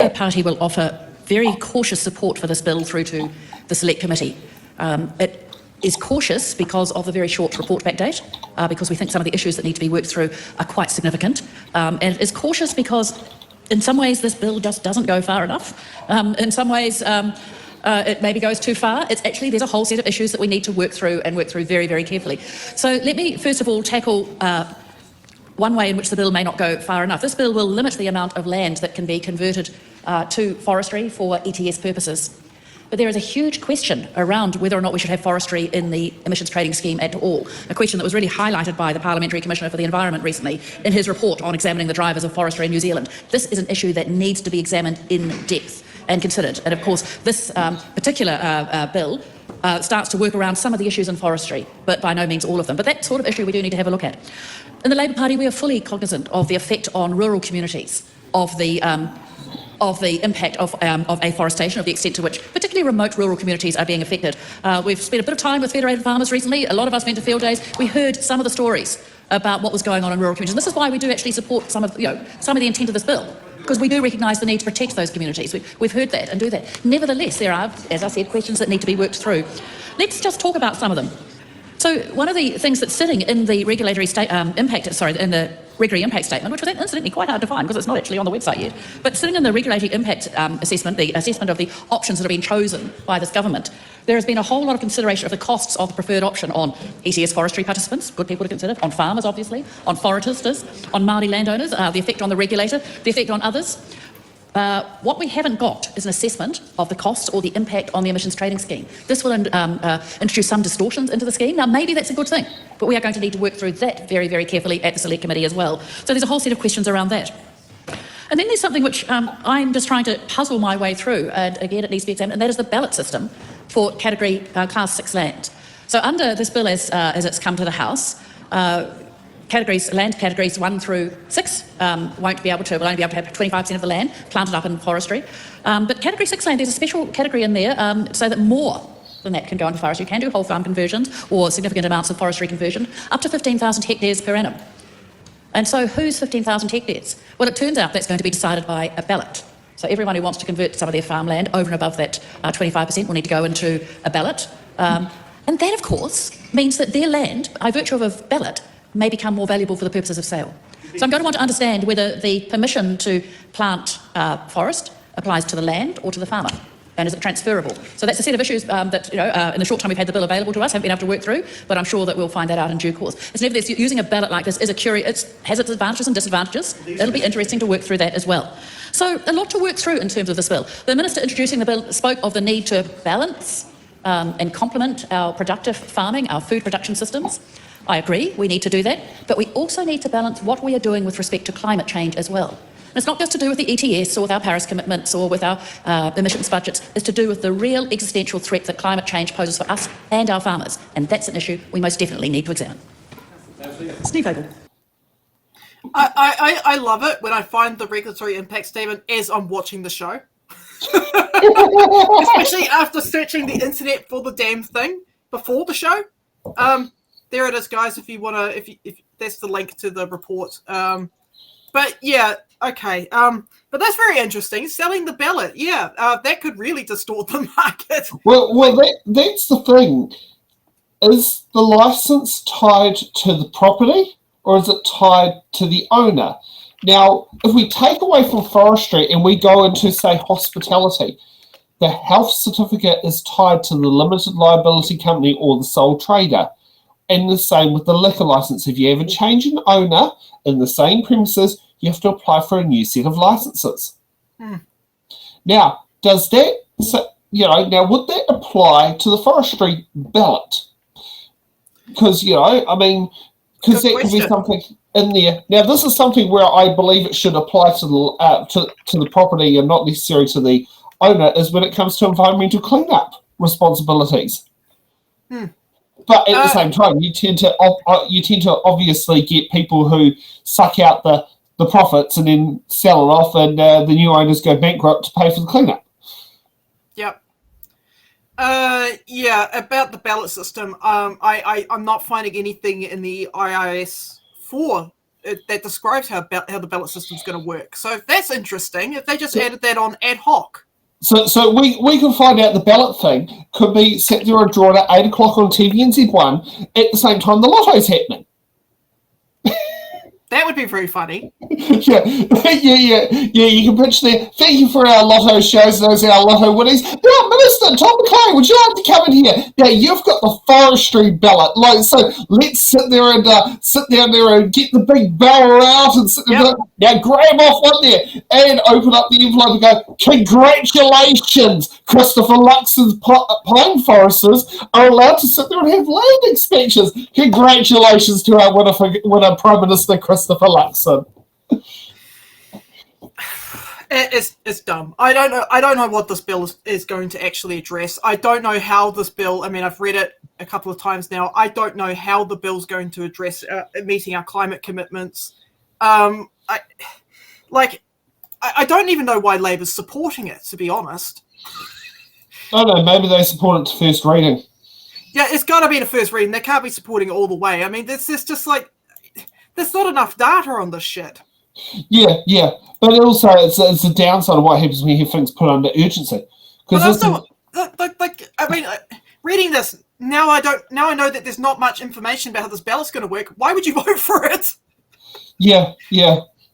Labour Party will offer very cautious support for this bill through to the Select Committee. It is cautious because of the very short report back date, because we think some of the issues that need to be worked through are quite significant. And it is cautious because in some ways this bill just doesn't go far enough. In some ways it maybe goes too far. It's actually, there's a whole set of issues that we need to work through and work through very, very carefully. So let me first of all tackle one way in which the bill may not go far enough. This bill will limit the amount of land that can be converted to forestry for ETS purposes. But there is a huge question around whether or not we should have forestry in the emissions trading scheme at all, a question that was really highlighted by the Parliamentary Commissioner for the Environment recently in his report on examining the drivers of forestry in New Zealand. This is an issue that needs to be examined in depth and considered. And of course, this particular bill starts to work around some of the issues in forestry, but by no means all of them. But that sort of issue we do need to have a look at. In the Labour Party, we are fully cognizant of the effect on rural communities of the impact of afforestation, of the extent to which particularly remote rural communities are being affected. We've spent a bit of time with Federated Farmers recently. A lot of us went to field days. We heard some of the stories about what was going on in rural communities. And this is why we do actually support some of the intent of this bill, because we do recognise the need to protect those communities. We've heard that and do that. Nevertheless, there are, as I said, questions that need to be worked through. Let's just talk about some of them. So one of the things that's sitting in the regulatory in the regulatory impact statement, which was incidentally quite hard to find because it's not actually on the website yet, but sitting in the regulatory impact assessment, the assessment of the options that have been chosen by this government, there has been a whole lot of consideration of the costs of the preferred option on ETS forestry participants, good people to consider, on farmers obviously, on foresters, on Māori landowners, the effect on the regulator, the effect on others. What we haven't got is an assessment of the cost or the impact on the emissions trading scheme. This will introduce some distortions into the scheme. Now, maybe that's a good thing, but we are going to need to work through that very, very carefully at the Select Committee as well. So there's a whole set of questions around that. And then there's something which I'm just trying to puzzle my way through, and again, it needs to be examined, and that is the ballot system for category Class 6 land. So under this bill as it's come to the House, land categories 1 through 6 will only be able to have 25% of the land planted up in forestry. But category 6 land, there's a special category in there so that more than that can go into forestry. You can do whole farm conversions or significant amounts of forestry conversion, up to 15,000 hectares per annum. And so who's 15,000 hectares? Well, it turns out that's going to be decided by a ballot. So everyone who wants to convert some of their farmland over and above that 25% will need to go into a ballot. And that, of course, means that their land, by virtue of a ballot, may become more valuable for the purposes of sale. So I'm going to want to understand whether the permission to plant forest applies to the land or to the farmer, and is it transferable? So that's a set of issues that, in the short time we've had the bill available to us, haven't been able to work through, but I'm sure that we'll find that out in due course. It's nevertheless, using a ballot like this is has its advantages and disadvantages. It'll be interesting to work through that as well. So a lot to work through in terms of this bill. The Minister introducing the bill spoke of the need to balance and complement our productive farming, our food production systems. I agree, we need to do that, but we also need to balance what we are doing with respect to climate change as well. And it's not just to do with the ETS or with our Paris commitments or with our emissions budgets, it's to do with the real existential threat that climate change poses for us and our farmers, and that's an issue we most definitely need to examine. Steve Abel. I love it when I find the regulatory impact statement as I'm watching the show. Especially after searching the internet for the damn thing before the show. There it is, guys. If you want to, if that's the link to the report. But yeah, okay. But that's very interesting. Selling the ballot, yeah, that could really distort the market. Well, that's the thing. Is the license tied to the property, or is it tied to the owner? Now, if we take away from forestry and we go into, say, hospitality, the health certificate is tied to the limited liability company or the sole trader. And the same with the liquor license. If you have a change in owner in the same premises, you have to apply for a new set of licenses. Now, does that, now would that apply to the forestry ballot? Because, because that could be something in there. Now, this is something where I believe it should apply to the property and not necessarily to the owner, is when it comes to environmental cleanup responsibilities. But at the same time, you tend to obviously get people who suck out the profits and then sell it off, and the new owners go bankrupt to pay for the cleanup. Yep. About the ballot system, I'm not finding anything in the IIS for that describes how the ballot system's going to work. So that's interesting. If they just added that on ad hoc. So we can find out the ballot thing could be set there and drawn at 8 o'clock on TVNZ1 at the same time the lotto's happening. That would be very funny. Yeah, you can pitch there. Thank you for our lotto shows, those are our lotto winners. Now, Minister Tom McLean, would you like to come in here? Now, you've got the forestry ballot. So let's sit there and sit down there and get the big barrel out and sit there. Yep. Now, grab off one there and open up the envelope and go, congratulations, Christopher Luxon's pine foresters are allowed to sit there and have land inspections. Congratulations to our winner Prime Minister Christopher Luxon. It's dumb. I don't know what this bill is going to actually address. I don't know how this bill. I mean, I've read it a couple of times now. I don't know how the bill's going to address meeting our climate commitments. I don't even know why Labor's supporting it, to be honest. I don't know. Maybe they support it to first reading. Yeah, it's got to be the first reading. They can't be supporting it all the way. I mean, there's just like there's not enough data on this shit. Yeah, but also it's a downside of what happens when you have things put under urgency. Because reading this now, I know that there's not much information about how this ballot's going to work. Why would you vote for it? Yeah.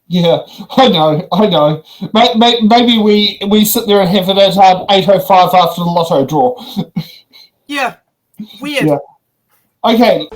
I know. Maybe we sit there and have it at 8:05 after the lotto draw. Yeah, weird. Yeah. Okay.